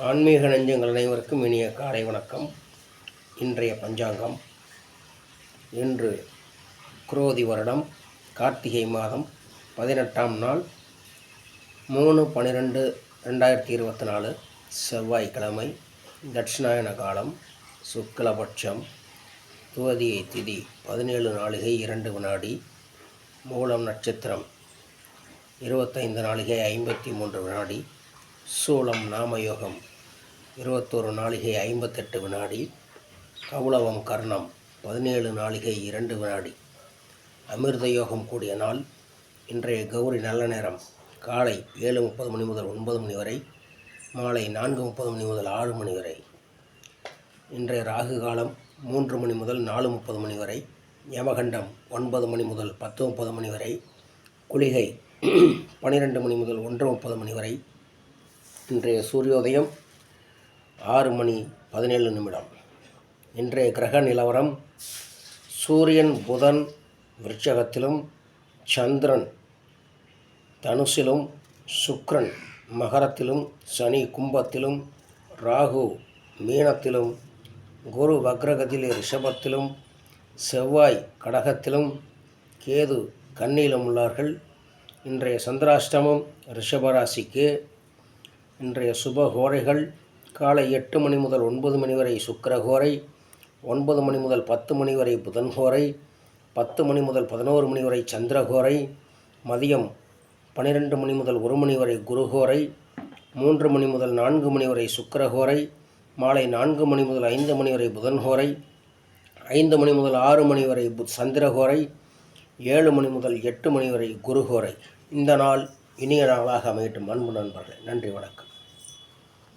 ஆன்மீக நெஞ்சங்கள் அனைவருக்கும் இனிய காலை வணக்கம். இன்றைய பஞ்சாங்கம். இன்று குரோதி வருடம் கார்த்திகை மாதம் 18ஆம் நாள் 3/12/2024 செவ்வாய்க்கிழமை. தட்சிணாயன காலம் சுக்லபட்சம். துவதியை திதி 17 நாழிகை 2 வினாடி. மூலம் நட்சத்திரம் 25 நாழிகை 53 வினாடி. சூலம் நாமயோகம் 21 நாழிகை 58 வினாடி. கௌளவம் கர்ணம் 17 நாழிகை 2 வினாடி. அமிர்த யோகம் கூடிய நாள். இன்றைய கௌரி நல்ல நேரம் காலை 7:30 மணி முதல் 9 மணி வரை, மாலை 4:30 மணி முதல் 6 மணி வரை. இன்றைய ராகு காலம் 3 மணி முதல் 4:30 மணி வரை. யமகண்டம் 9 மணி முதல் 10:30 மணி வரை. குளிகை 12 மணி முதல் 1:30 மணி வரை. இன்றைய சூரியோதயம் 6 மணி 17 நிமிடம். இன்றைய கிரக நிலவரம்: சூரியன் புதன் விருச்சகத்திலும், சந்திரன் தனுசிலும், சுக்கிரன் மகரத்திலும், சனி கும்பத்திலும், ராகு மீனத்திலும், குரு வக்ரகதியில் ரிஷபத்திலும், செவ்வாய் கடகத்திலும், கேது கன்னியிலும் உள்ளார்கள். இன்றைய சந்திராஷ்டமம் ரிஷபராசிக்கு. இன்றைய சுபகோரைகள்: காலை 8 மணி முதல் 9 மணி வரை சுக்கிரகோரை, 9 மணி முதல் 10 மணி வரை புதன்கோரை, 10 மணி முதல் 11 மணி வரை சந்திரகோரை, மதியம் 12 மணி முதல் 1 மணி வரை குருகோரை, 3 மணி முதல் 4 மணி வரை சுக்கிரகோரை, மாலை 4 மணி முதல் 5 மணி வரை புதன்கோரை, 5 மணி முதல் 6 மணி வரை சந்திரகோரை, 7 மணி முதல் 8 மணி வரை குருகோரை. இந்த நாள் இனிய நாளாக அமையட்டும் அன்பு நண்பர்களே. நன்றி, வணக்கம்.